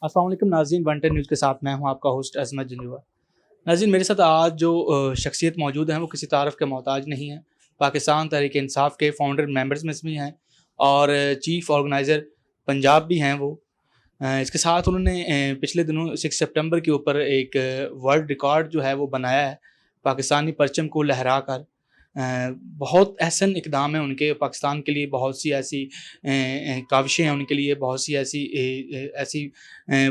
السلام علیکم ناظرین، ون ٹین نیوز کے ساتھ میں ہوں آپ کا ہوسٹ عظمت جنجوہ۔ ناظرین، میرے ساتھ آج جو شخصیت موجود ہیں وہ کسی تعارف کے محتاج نہیں ہیں، پاکستان تحریک انصاف کے فاؤنڈر ممبرز میں سے بھی ہیں اور چیف آرگنائزر پنجاب بھی ہیں وہ۔ اس کے ساتھ انہوں نے پچھلے دنوں 6 سپٹمبر کے اوپر ایک ورلڈ ریکارڈ جو ہے وہ بنایا ہے پاکستانی پرچم کو لہرا کر۔ بہت احسن اقدام ہیں ان کے، پاکستان کے لیے بہت سی ایسی کاوشیں ہیں ان کے لیے، بہت سی ایسی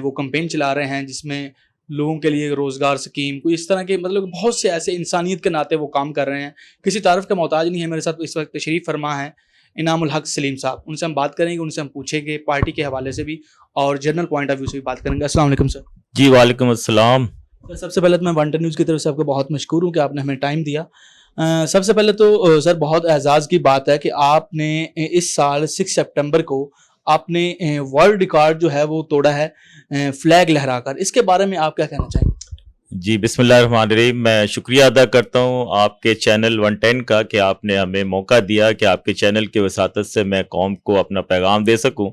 وہ کمپین چلا رہے ہیں جس میں لوگوں کے لیے روزگار سکیم، کوئی اس طرح کے مطلب بہت سے ایسے انسانیت کے ناطے وہ کام کر رہے ہیں، کسی تعارف کا محتاج نہیں ہے۔ میرے ساتھ اس وقت تشریف فرما ہے انعام الحق سلیم صاحب، ان سے ہم بات کریں گے، ان سے ہم پوچھیں گے پارٹی کے حوالے سے بھی اور جنرل پوائنٹ آف ویو سے بھی بات کریں گے۔ السلام علیکم سر۔ جی وعلیکم السلام۔ سب سے پہلے تو میں ون ٹین نیوز کی طرف سے آپ کو بہت مشکور ہوں کہ آپ نے ہمیں ٹائم دیا۔ سب سے پہلے تو سر بہت اعزاز کی بات ہے کہ آپ نے اس سال 6 سپٹمبر کو آپ نے ورلڈ ریکارڈ جو ہے وہ توڑا ہے فلیگ لہرا کر، اس کے بارے میں آپ کیا کہنا چاہیں گے؟ جی بسم اللہ الرحمن الرحیم، میں شکریہ ادا کرتا ہوں آپ کے چینل 110 کا کہ آپ نے ہمیں موقع دیا کہ آپ کے چینل کی وساطت سے میں قوم کو اپنا پیغام دے سکوں۔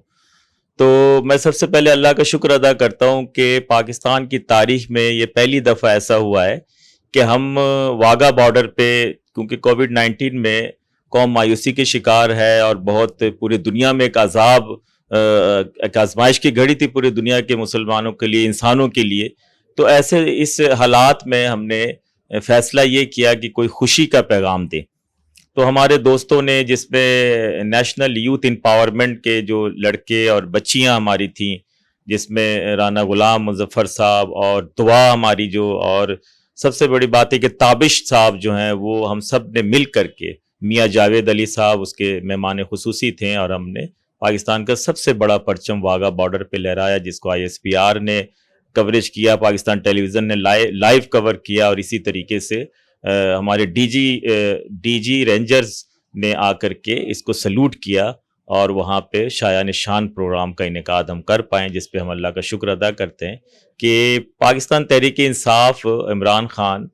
تو میں سب سے پہلے اللہ کا شکر ادا کرتا ہوں کہ پاکستان کی تاریخ میں یہ پہلی دفعہ ایسا ہوا ہے کہ ہم واگا بارڈر پہ، کیونکہ کووڈ-19 میں قوم مایوسی کے شکار ہے اور بہت پوری دنیا میں ایک عذاب، ایک آزمائش کی گھڑی تھی پوری دنیا کے مسلمانوں کے لیے، انسانوں کے لیے۔ تو ایسے اس حالات میں ہم نے فیصلہ یہ کیا کہ کوئی خوشی کا پیغام دیں۔ تو ہمارے دوستوں نے، جس میں نیشنل یوتھ امپاورمنٹ کے جو لڑکے اور بچیاں ہماری تھیں، جس میں رانا غلام مظفر صاحب اور دعا ہماری جو، اور سب سے بڑی بات ہے کہ تابش صاحب جو ہیں وہ ہم سب نے مل کر کے، میاں جاوید علی صاحب اس کے مہمان خصوصی تھے، اور ہم نے پاکستان کا سب سے بڑا پرچم واگا بارڈر پہ لہرایا، جس کو ISPR نے کوریج کیا، پاکستان ٹیلی ویژن نے لائیو کور کیا، اور اسی طریقے سے ہمارے ڈی جی رینجرز نے آ کر کے اس کو سلوٹ کیا، اور وہاں پہ شایان نشان پروگرام کا انعقاد ہم کر پائیں، جس پہ ہم اللہ کا شکر ادا کرتے ہیں کہ پاکستان تحریک انصاف عمران خان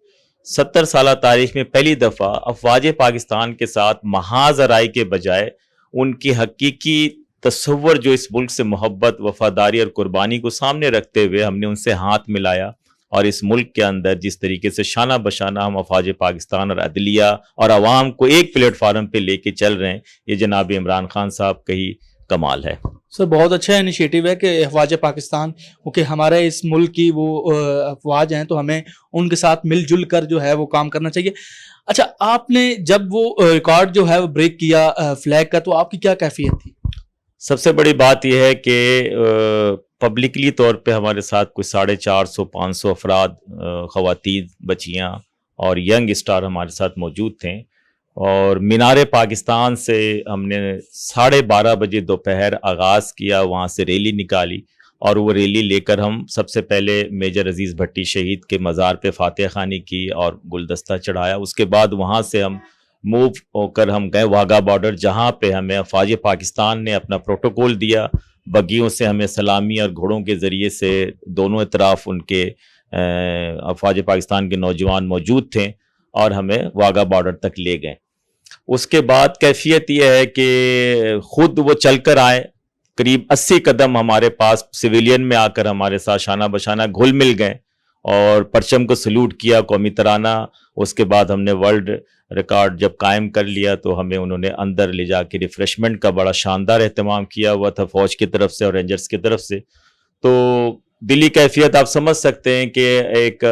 70 سالہ تاریخ میں پہلی دفعہ افواج پاکستان کے ساتھ محاذ آرائی کے بجائے ان کی حقیقی تصور، جو اس ملک سے محبت، وفاداری اور قربانی کو سامنے رکھتے ہوئے ہم نے ان سے ہاتھ ملایا، اور اس ملک کے اندر جس طریقے سے شانہ بشانہ ہم افواج پاکستان اور عدلیہ اور عوام کو ایک پلیٹ فارم پہ لے کے چل رہے ہیں، یہ جناب عمران خان صاحب کا ہی کمال ہے۔ سر بہت اچھا انیشیٹو ہے کہ افواج پاکستان، کیونکہ ہمارے اس ملک کی وہ افواج ہیں تو ہمیں ان کے ساتھ مل جل کر جو ہے وہ کام کرنا چاہیے۔ اچھا، آپ نے جب وہ ریکارڈ جو ہے وہ بریک کیا فلیگ کا، تو آپ کی کیا کیفیت تھی؟ سب سے بڑی بات یہ ہے کہ پبلکلی طور پہ ہمارے ساتھ کوئی 450-500 افراد، خواتین، بچیاں اور ینگ اسٹار ہمارے ساتھ موجود تھے، اور مینار پاکستان سے ہم نے 12:30 بجے دوپہر آغاز کیا، وہاں سے ریلی نکالی، اور وہ ریلی لے کر ہم سب سے پہلے میجر عزیز بھٹی شہید کے مزار پہ فاتح خوانی کی اور گلدستہ چڑھایا۔ اس کے بعد وہاں سے ہم موو ہو کر ہم گئے واگا بارڈر، جہاں پہ ہمیں افواج پاکستان نے اپنا پروٹوکول دیا، بگیوں سے ہمیں سلامی اور گھوڑوں کے ذریعے سے دونوں اطراف ان کے افواج پاکستان کے نوجوان موجود تھے، اور ہمیں واگا بارڈر تک لے گئے۔ اس کے بعد کیفیت یہ ہے کہ خود وہ چل کر آئے، قریب 80 قدم ہمارے پاس سویلین میں آ کر ہمارے ساتھ شانہ بشانہ گھل مل گئے، اور پرچم کو سلوٹ کیا، قومی ترانہ۔ اس کے بعد ہم نے ورلڈ ریکارڈ جب قائم کر لیا تو ہمیں انہوں نے اندر لے جا کے ریفریشمنٹ کا بڑا شاندار اہتمام کیا ہوا تھا فوج کی طرف سے اور رینجرز کی طرف سے۔ تو دلی کیفیت آپ سمجھ سکتے ہیں کہ ایک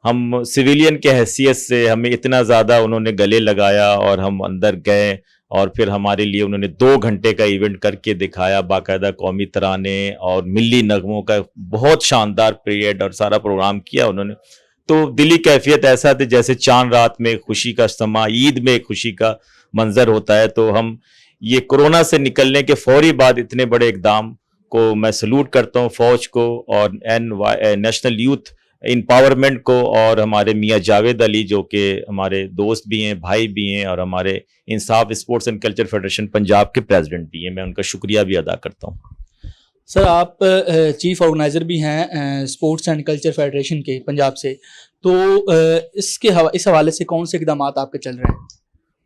ہم سویلین کے حیثیت سے ہمیں اتنا زیادہ انہوں نے گلے لگایا، اور ہم اندر گئے، اور پھر ہمارے لیے انہوں نے 2 گھنٹے کا ایونٹ کر کے دکھایا، باقاعدہ قومی ترانے اور ملی نغموں کا بہت شاندار پیریڈ اور سارا پروگرام کیا انہوں نے۔ تو دلی کیفیت ایسا تھا جیسے چاند رات میں خوشی کا سما، عید میں ایک خوشی کا منظر ہوتا ہے۔ تو ہم یہ کورونا سے نکلنے کے فوری بعد اتنے بڑے اقدام کو میں سلوٹ کرتا ہوں، فوج کو اور نیشنل یوتھ امپاورمنٹ کو، اور ہمارے میاں جاوید علی جو کہ ہمارے دوست بھی ہیں، بھائی بھی ہیں، اور ہمارے انصاف sports and culture federation Punjab کے پریزیڈنٹ بھی ہیں، میں ان کا شکریہ بھی ادا کرتا ہوں۔ سر آپ چیف آرگنائزر بھی ہیں اسپورٹس اینڈ کلچر فیڈریشن کے پنجاب سے، تو اس حوالے سے کون سے اقدامات آپ کے چل رہے ہیں؟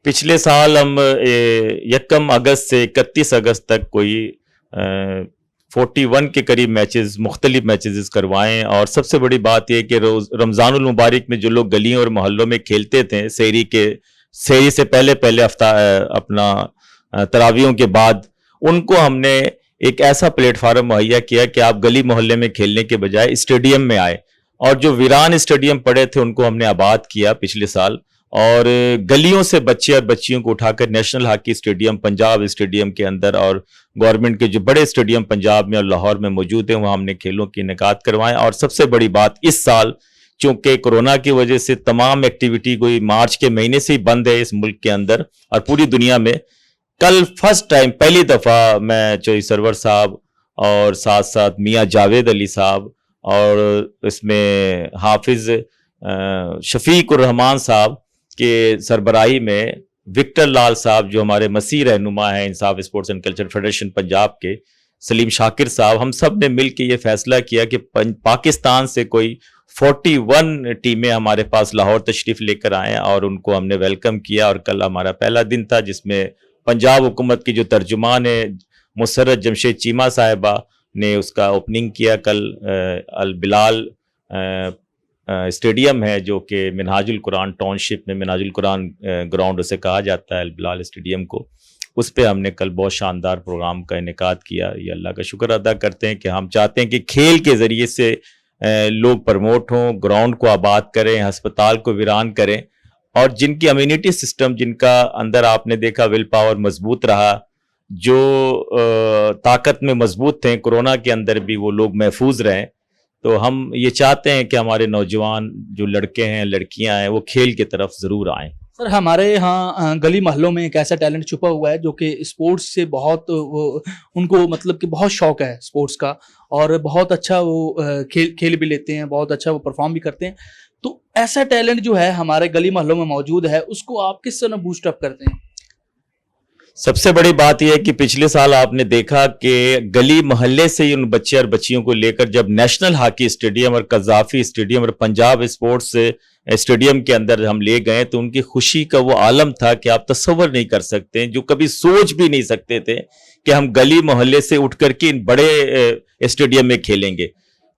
پچھلے سال ہم 1 اگست سے 31 اگست تک کوئی 41 کے قریب میچز مختلف میچز کروائیں. اور سب سے بڑی بات یہ کہ رمضان المبارک میں جو لوگ گلیوں اور محلوں میں کھیلتے تھے سحری سے پہلے اپنا تراویحوں کے بعد, ان کو ہم نے ایک ایسا پلیٹ فارم مہیا کیا کہ آپ گلی محلے میں کھیلنے کے بجائے اسٹیڈیم میں آئے. اور جو ویران اسٹیڈیم پڑے تھے ان کو ہم نے آباد کیا پچھلے سال, اور گلیوں سے بچے اور بچیوں کو اٹھا کر national hockey stadium Punjab stadium کے اندر اور گورنمنٹ کے جو بڑے اسٹیڈیم پنجاب میں اور لاہور میں موجود ہیں وہاں ہم نے کھیلوں کی انعقاد کروائیں. اور سب سے بڑی بات اس سال چونکہ کورونا کی وجہ سے تمام ایکٹیویٹی کوئی مارچ کے مہینے سے ہی بند ہے اس ملک کے اندر اور پوری دنیا میں, کل فرسٹ ٹائم پہلی دفعہ میں چوہی سرور صاحب اور ساتھ ساتھ میاں جاوید علی صاحب اور اس میں حافظ شفیق الرحمان صاحب کے سربراہی میں وکٹر لال صاحب جو ہمارے مسیح رہنما ہیں انصاف sports and culture federation Punjab کے, سلیم شاکر صاحب, ہم سب نے مل کے یہ فیصلہ کیا کہ پاکستان سے کوئی 41 ٹیمیں ہمارے پاس لاہور تشریف لے کر آئیں اور ان کو ہم نے ویلکم کیا. اور کل ہمارا پہلا دن تھا جس میں پنجاب حکومت کی جو ترجمان ہے مسرت جمشید چیمہ صاحبہ نے اس کا اوپننگ کیا. کل البلال اسٹیڈیم ہے جو کہ منہاج القرآن ٹاؤن شپ میں منہاج القرآن گراؤنڈ اسے کہا جاتا ہے البلال اسٹیڈیم کو, اس پہ ہم نے کل بہت شاندار پروگرام کا انعقاد کیا. یہ اللہ کا شکر ادا کرتے ہیں کہ ہم چاہتے ہیں کہ کھیل کے ذریعے سے لوگ پروموٹ ہوں, گراؤنڈ کو آباد کریں, ہسپتال کو ویران کریں, اور جن کی امیونٹی سسٹم جن کا اندر آپ نے دیکھا ول پاور مضبوط رہا, جو طاقت میں مضبوط تھے کورونا کے اندر بھی وہ لوگ محفوظ رہیں. تو ہم یہ چاہتے ہیں کہ ہمارے نوجوان جو لڑکے ہیں لڑکیاں ہیں وہ کھیل کی طرف ضرور آئیں. سر ہمارے یہاں گلی محلوں میں ایک ایسا ٹیلنٹ چھپا ہوا ہے جو کہ اسپورٹس سے بہت ان کو مطلب کہ بہت شوق ہے اسپورٹس کا, اور بہت اچھا وہ کھیل بھی لیتے ہیں, بہت اچھا وہ پرفارم بھی کرتے ہیں. تو ایسا ٹیلنٹ جو ہے ہمارے گلی محلوں میں موجود ہے اس کو آپ کس طرح بوسٹ اپ کرتے ہیں؟ سب سے بڑی بات یہ ہے کہ پچھلے سال آپ نے دیکھا کہ گلی محلے سے ہی ان بچے اور بچیوں کو لے کر جب نیشنل ہاکی اسٹیڈیم اور قذافی اسٹیڈیم اور پنجاب اسپورٹس اسٹیڈیم کے اندر ہم لے گئے تو ان کی خوشی کا وہ عالم تھا کہ آپ تصور نہیں کر سکتے, جو کبھی سوچ بھی نہیں سکتے تھے کہ ہم گلی محلے سے اٹھ کر کے ان بڑے اسٹیڈیم میں کھیلیں گے.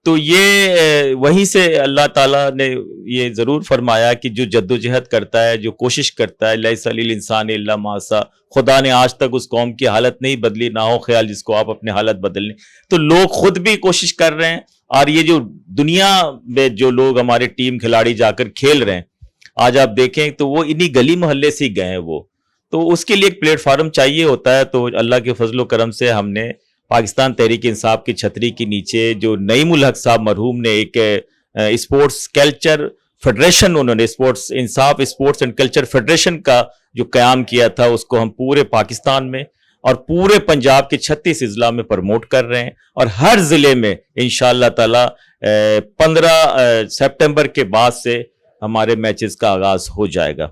تو یہ وہیں سے اللہ تعالیٰ نے یہ ضرور فرمایا کہ جو جدوجہد کرتا ہے, جو کوشش کرتا ہے, لیس للانسان الا ما سعی, خدا نے آج تک اس قوم کی حالت نہیں بدلی, نہ ہو خیال جس کو آپ اپنے حالت بدلنے. تو لوگ خود بھی کوشش کر رہے ہیں, اور یہ جو دنیا میں جو لوگ ہمارے ٹیم کھلاڑی جا کر کھیل رہے ہیں آج آپ دیکھیں تو وہ انہی گلی محلے سے ہی گئے ہیں وہ. تو اس کے لیے ایک پلیٹ فارم چاہیے ہوتا ہے. تو اللہ کے فضل و کرم سے ہم نے پاکستان تحریک انصاف کی چھتری کے نیچے جو نعیم الحق صاحب مرحوم نے ایک اسپورٹس کلچر فیڈریشن, انہوں نے اسپورٹس انصاف اسپورٹس اینڈ کلچر فیڈریشن کا جو قیام کیا تھا اس کو ہم پورے پاکستان میں اور پورے پنجاب کے 36 اضلاع میں پروموٹ کر رہے ہیں, اور ہر ضلع میں انشاءاللہ تعالی 15 سپٹمبر کے بعد سے ہمارے میچز کا آغاز ہو جائے گا.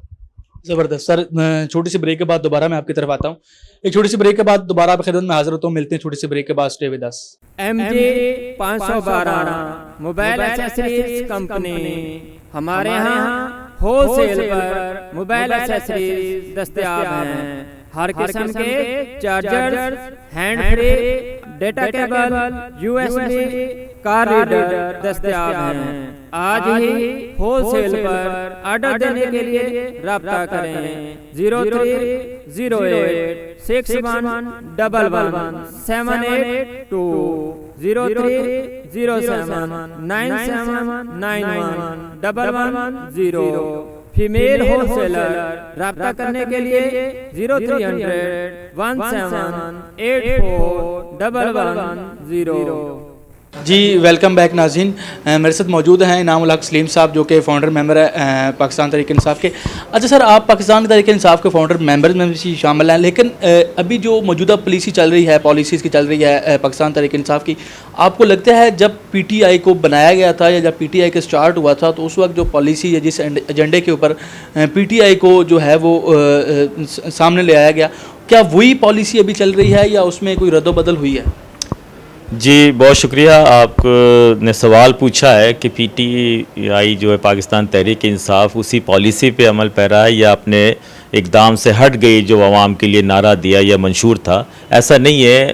زبردست. سر چھوٹی سی بریک کے بعد دوبارہ میں آپ کی طرف آتا ہوں. ایک چھوٹی سی بریک کے بعد دوبارہ آپ خدمت میں حاضر ہوتا ہوں. ملتے ہیں چھوٹی سی بریک کے بعد. Stay with us. M J 512 mobile accessories company ہمارے ہاں ہول سیل پر موبائل ایکسیسریز دستیاب ہیں. ہر قسم کے charger, hand free, data cable, U S B, card reader دستیاب ہیں. آج ہی ہول سیل پر آرڈر دینے کے لیے رابطہ کریں. 0306111178 030797911110. فیمیل ہول سیلر رابطہ کرنے کے لیے 030017841110. جی ویلکم بیک ناظرین. میرے ساتھ موجود ہیں انعام الحق سلیم صاحب جو کہ فاؤنڈر ممبر ہے پاکستان تحریک انصاف کے. اچھا سر, آپ پاکستان تحریک انصاف کے فاؤنڈر ممبرز میں بھی شامل ہیں, لیکن ابھی جو موجودہ پالیسی چل رہی ہے, پالیسیز کی چل رہی ہے پاکستان تحریک انصاف کی, آپ کو لگتا ہے جب پی ٹی آئی کو بنایا گیا تھا یا جب پی ٹی آئی کا اسٹارٹ ہوا تھا تو اس وقت جو پالیسی یا جس ایجنڈے کے اوپر پی ٹی آئی کو جو ہے وہ سامنے لے آیا گیا, کیا وہی پالیسی ابھی چل رہی ہے یا اس میں کوئی رد و بدل ہوئی ہے؟ جی بہت شکریہ. آپ نے سوال پوچھا ہے کہ پی ٹی آئی جو ہے پاکستان تحریک انصاف اسی پالیسی پہ عمل پیرا ہے یا اپنے اقدام سے ہٹ گئی جو عوام کے لیے نعرہ دیا یا منشور تھا. ایسا نہیں ہے.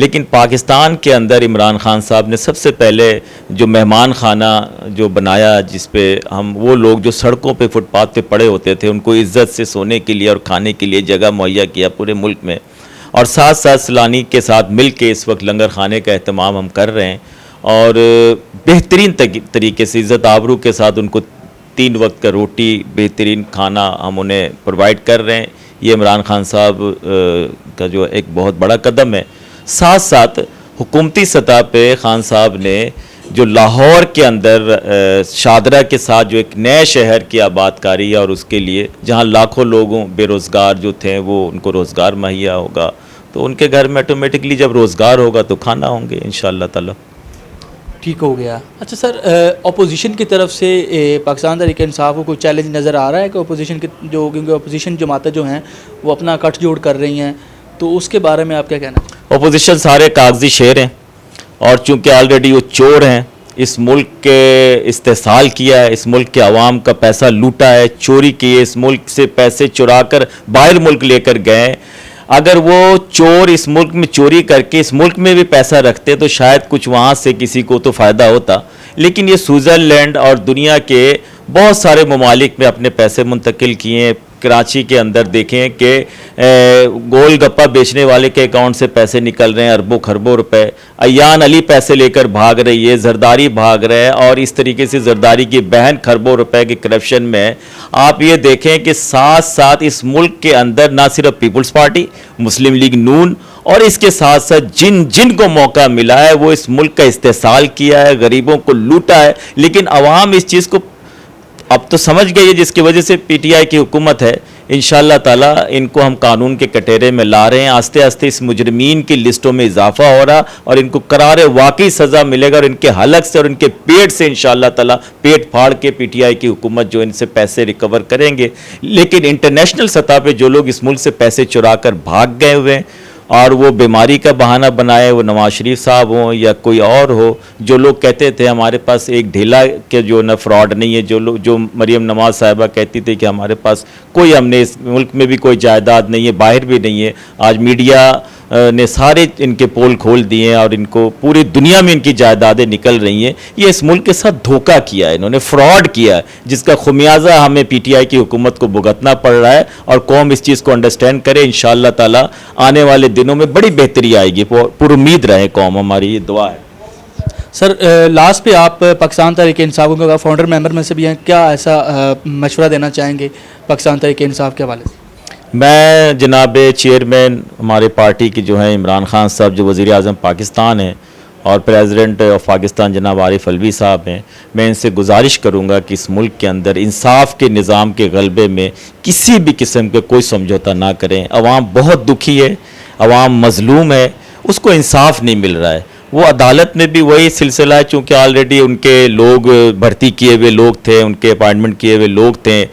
لیکن پاکستان کے اندر عمران خان صاحب نے سب سے پہلے جو مہمان خانہ جو بنایا، جس پہ ہم وہ لوگ جو سڑکوں پہ فٹ پاتھ پہ پڑے ہوتے تھے ان کو عزت سے سونے کے لیے اور کھانے کے لیے جگہ مہیا کیا پورے ملک میں، اور ساتھ ساتھ سیلانی کے ساتھ مل کے اس وقت لنگر خانے کا اہتمام ہم کر رہے ہیں، اور بہترین طریقے سے عزت آبرو کے ساتھ ان کو 3 وقت کا روٹی، بہترین کھانا ہم انہیں پرووائڈ کر رہے ہیں۔ یہ عمران خان صاحب کا جو ایک بہت بڑا قدم ہے۔ ساتھ ساتھ حکومتی سطح پہ خان صاحب نے جو لاہور کے اندر شادرہ کے ساتھ جو ایک نئے شہر کی آباد کاری ہے، اور اس کے لیے جہاں لاکھوں لوگوں بے روزگار جو تھے وہ ان کو روزگار مہیا ہوگا، تو ان کے گھر میں آٹومیٹکلی جب روزگار ہوگا تو کھانا ہوں گے انشاءاللہ تعالی۔ ٹھیک ہو گیا۔ اچھا سر، اپوزیشن کی طرف سے پاکستان تحریک انصاف کو کوئی چیلنج نظر آ رہا ہے کہ اپوزیشن کی جو، کیونکہ اپوزیشن جماعتیں جو ہیں وہ اپنا کٹ جوڑ کر رہی ہیں، تو اس کے بارے میں آپ کیا کہنا ہے؟ اپوزیشن سارے کاغذی شیر ہیں، اور چونکہ آلریڈی وہ چور ہیں، اس ملک کے استحصال کیا ہے، اس ملک کے عوام کا پیسہ لوٹا ہے، چوری کی ہے، اس ملک سے پیسے چرا کر باہر ملک لے کر گئے۔ اگر وہ چور اس ملک میں چوری کر کے اس ملک میں بھی پیسہ رکھتے تو شاید کچھ وہاں سے کسی کو تو فائدہ ہوتا، لیکن یہ سوئٹزرلینڈ اور دنیا کے بہت سارے ممالک میں اپنے پیسے منتقل کیے ہیں۔ کراچی کے اندر دیکھیں کہ گول گپا بیچنے والے کے اکاؤنٹ سے پیسے نکل رہے ہیں، اربوں خربوں روپے۔ ایان علی پیسے لے کر بھاگ رہی ہے، زرداری بھاگ رہے ہیں، اور اس طریقے سے زرداری کی بہن خربوں روپے کے کرپشن میں ہے۔ آپ یہ دیکھیں کہ ساتھ ساتھ اس ملک کے اندر نہ صرف پیپلز پارٹی، مسلم لیگ نون، اور اس کے ساتھ ساتھ جن کو موقع ملا ہے وہ اس ملک کا استحصال کیا ہے، غریبوں کو لوٹا ہے، لیکن عوام اس چیز کو اب تو سمجھ گئی ہے، جس کی وجہ سے پی ٹی آئی کی حکومت ہے۔ انشاءاللہ تعالیٰ ان کو ہم قانون کے کٹہرے میں لا رہے ہیں، آہستہ آہستہ اس مجرمین کی لسٹوں میں اضافہ ہو رہا، اور ان کو قرار واقعی سزا ملے گا، اور ان کے حلق سے اور ان کے پیٹ سے انشاءاللہ تعالیٰ پیٹ پھاڑ کے پی ٹی آئی کی حکومت جو ان سے پیسے ریکور کریں گے۔ لیکن انٹرنیشنل سطح پہ جو لوگ اس ملک سے پیسے چرا کر بھاگ گئے ہوئے ہیں، اور وہ بیماری کا بہانہ بنائے، وہ نواز شریف صاحب ہوں یا کوئی اور ہو، جو لوگ کہتے تھے ہمارے پاس ایک ڈھیلا کے جو نہ فراڈ نہیں ہے، جو مریم نواز صاحبہ کہتی تھی کہ ہمارے پاس کوئی، ہم نے اس ملک میں بھی کوئی جائیداد نہیں ہے، باہر بھی نہیں ہے، آج میڈیا نے سارے ان کے پول کھول دیے ہیں، اور ان کو پوری دنیا میں ان کی جائیدادیں نکل رہی ہیں۔ یہ اس ملک کے ساتھ دھوکہ کیا ہے، انہوں نے فراڈ کیا ہے، جس کا خمیازہ ہمیں پی ٹی آئی کی حکومت کو بھگتنا پڑ رہا ہے، اور قوم اس چیز کو انڈرسٹینڈ کرے۔ انشاءاللہ تعالیٰ آنے والے دنوں میں بڑی بہتری آئے گی، پر امید رہے قوم، ہماری یہ دعا ہے۔ سر لاسٹ پہ آپ پاکستان تحریک انصاف کو فاؤنڈر ممبر میں سے بھی ہیں، کیا ایسا مشورہ دینا چاہیں گے پاکستان تحریک انصاف کے حوالے سے؟ میں جناب چیئرمین ہمارے پارٹی کے جو ہیں عمران خان صاحب، جو وزیر اعظم پاکستان ہیں، اور پریزیڈنٹ آف پاکستان جناب عارف علوی صاحب ہیں، میں ان سے گزارش کروں گا کہ اس ملک کے اندر انصاف کے نظام کے غلبے میں کسی بھی قسم کے کوئی سمجھوتا نہ کریں۔ عوام بہت دکھی ہے، عوام مظلوم ہے، اس کو انصاف نہیں مل رہا ہے۔ وہ عدالت میں بھی وہی سلسلہ ہے، چونکہ آلریڈی ان کے لوگ بھرتی کیے ہوئے لوگ تھے، ان کے اپائنٹمنٹ کیے ہوئے لوگ تھے،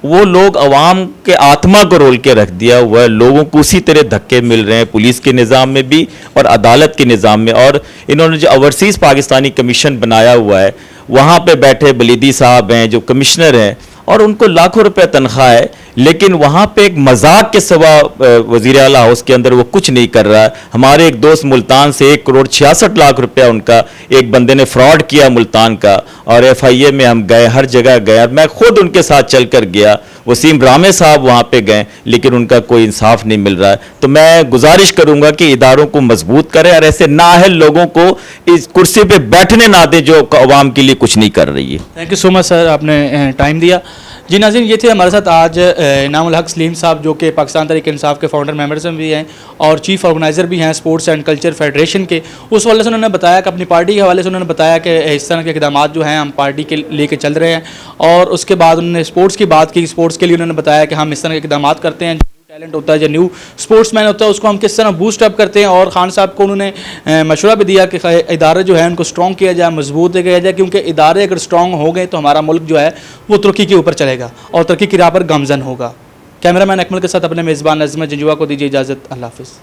وہ لوگ عوام کے آتما کو رول کے رکھ دیا ہوا ہے۔ لوگوں کو اسی طرح دھکے مل رہے ہیں، پولیس کے نظام میں بھی اور عدالت کے نظام میں۔ اور انہوں نے جو اوورسیز پاکستانی کمیشن بنایا ہوا ہے، وہاں پہ بیٹھے بلیدی صاحب ہیں جو کمشنر ہیں، اور ان کو لاکھوں روپے تنخواہ ہے، لیکن وہاں پہ ایک مذاق کے سوا وزیر اعلیٰ ہاؤس کے اندر وہ کچھ نہیں کر رہا ہے۔ ہمارے ایک دوست ملتان سے 1,66,00,000 روپیہ ان کا ایک بندے نے فراڈ کیا ملتان کا، اور ایف آئی اے میں ہم گئے، ہر جگہ گئے، میں خود ان کے ساتھ چل کر گیا، وسیم رامے صاحب وہاں پہ گئے، لیکن ان کا کوئی انصاف نہیں مل رہا ہے۔ تو میں گزارش کروں گا کہ اداروں کو مضبوط کریں، اور ایسے نااہل لوگوں کو اس کرسی پہ بیٹھنے نہ دیں جو عوام کے لیے کچھ نہیں کر رہی ہے۔ تھینک یو سو مچ سر، آپ نے ٹائم دیا۔ جی ناظرین، یہ تھے ہمارے ساتھ آج انعام الحق سلیم صاحب، جو کہ پاکستان تحریک انصاف کے فاؤنڈر ممبرز میں بھی ہیں اور چیف آرگنائزر بھی ہیں اسپورٹس اینڈ کلچر فیڈریشن کے۔ اس حوالے سے انہوں نے بتایا کہ اپنی پارٹی کے حوالے سے انہوں نے بتایا کہ اس طرح کے اقدامات جو ہیں ہم پارٹی کے لے کے چل رہے ہیں، اور اس کے بعد انہوں نے اسپورٹس کی بات کی۔ اسپورٹس کے لیے انہوں نے بتایا کہ ہم اس طرح کے اقدامات کرتے ہیں، ٹیلنٹ ہوتا ہے، جو نیو اسپورٹس مین ہوتا ہے، اس کو ہم کس طرح بوسٹ اپ کرتے ہیں۔ اور خان صاحب کو انہوں نے مشورہ بھی دیا کہ ادارے جو ہیں ان کو اسٹرانگ کیا جائے، مضبوط کیا جائے، کیونکہ ادارے اگر اسٹرانگ ہو گئے تو ہمارا ملک جو ہے وہ ترقی کے اوپر چلے گا اور ترقی کی راہ پر گامزن ہوگا۔ کیمرہ مین اکمل کے ساتھ اپنے میزبان عظمت جنجوا کو دیجیے اجازت، اللہ حافظ۔